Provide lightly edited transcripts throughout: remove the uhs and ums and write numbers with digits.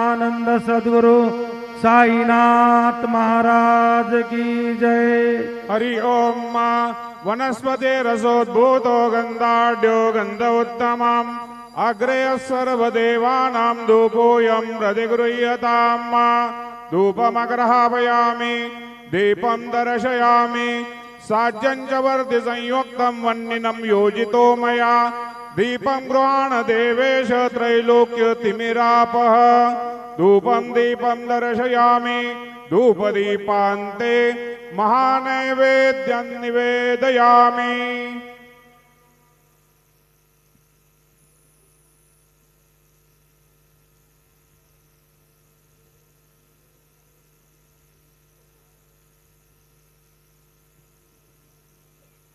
सच्चिदानंद सद्गुरु साईनाथ महाराज की जय। हरि ओम। वनस्पति रसोद्भूतो गंधाढ्यो गंध उत्तमम् अग्रे सर्वदेवानां धूपोऽयं प्रतिगृह्यताम्। धूपमग्रहापयामि दीपं दर्शयामि साज्यं च वर्धिसंयुक्तं वह्निनं योजितो मया दीपं गृहाण देवेश त्रैलोक्यतिमिरापः। धूपं दीपं दर्शयामि धूपदीपान्ते महानैवेद्यं निवेदयामि।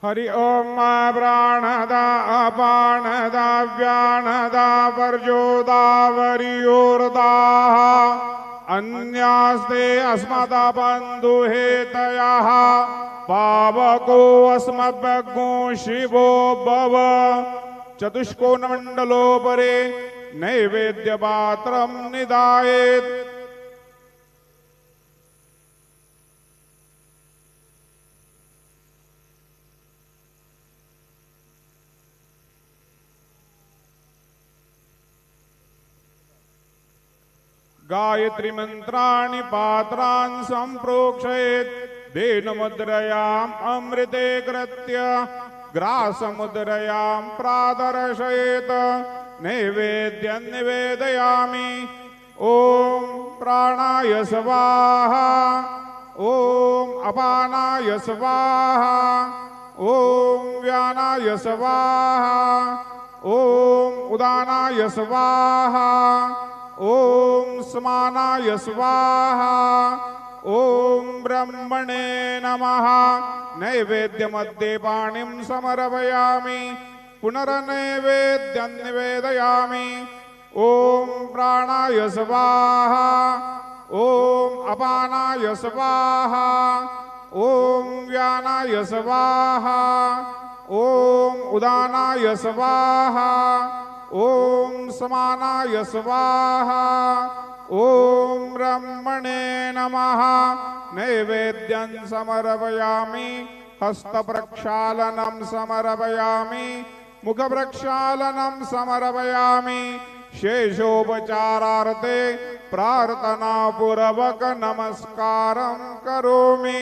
हरि ओम। प्राणदा अपानदा व्यानदा वर्जोदा वर्योर्दाः अन्यास्ते अस्मदा बन्धुहेतयः पावको अस्मभ्यग्नो शिवो भव। चतुष्कोणमण्डलोपरि नैवेद्यपात्रं निधायेत्। गायत्री मंत्राणि पात्रान् संप्रोक्षयेत्। धेनुमुद्रयाम् अमृते कृत्य ग्रासमुद्रयां प्रादर्शयेत्। नैवेद्यं निवेदयामि। ओम प्राणाय स्वाहा ओम अपानाय स्वाहा ओम व्यानाय स्वाहा ओम उदानाय स्वाहा ओम समानाय स्वाहा ओम ब्रह्मणे नमः। नैवेद्यमध्ये पाणिं समर्पयामि पुनर्नैवेद्यं निवेदयामि। ओम प्राणाय स्वाहा ओम अपानाय स्वाहा ओम व्यानाय स्वाहा ओम उदानाय स्वाहा ओम समानाय स्वाहा ओम ब्रह्मणे नमः। नैवेद्यं समर्पयामि हस्तप्रक्षालनं समर्पयामि मुखप्रक्षालनं समर्पयामि। शेषोपचारार्थे प्रार्थनापूर्वक नमस्कारं करोमि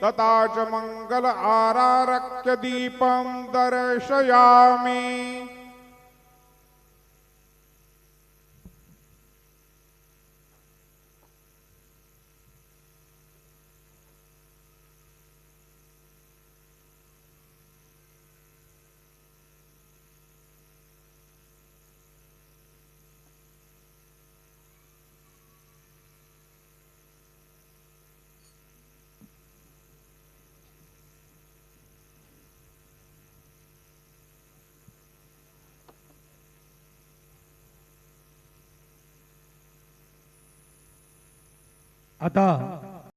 तथा च मंगल आरारक्य दीपं दर्शयामि। आता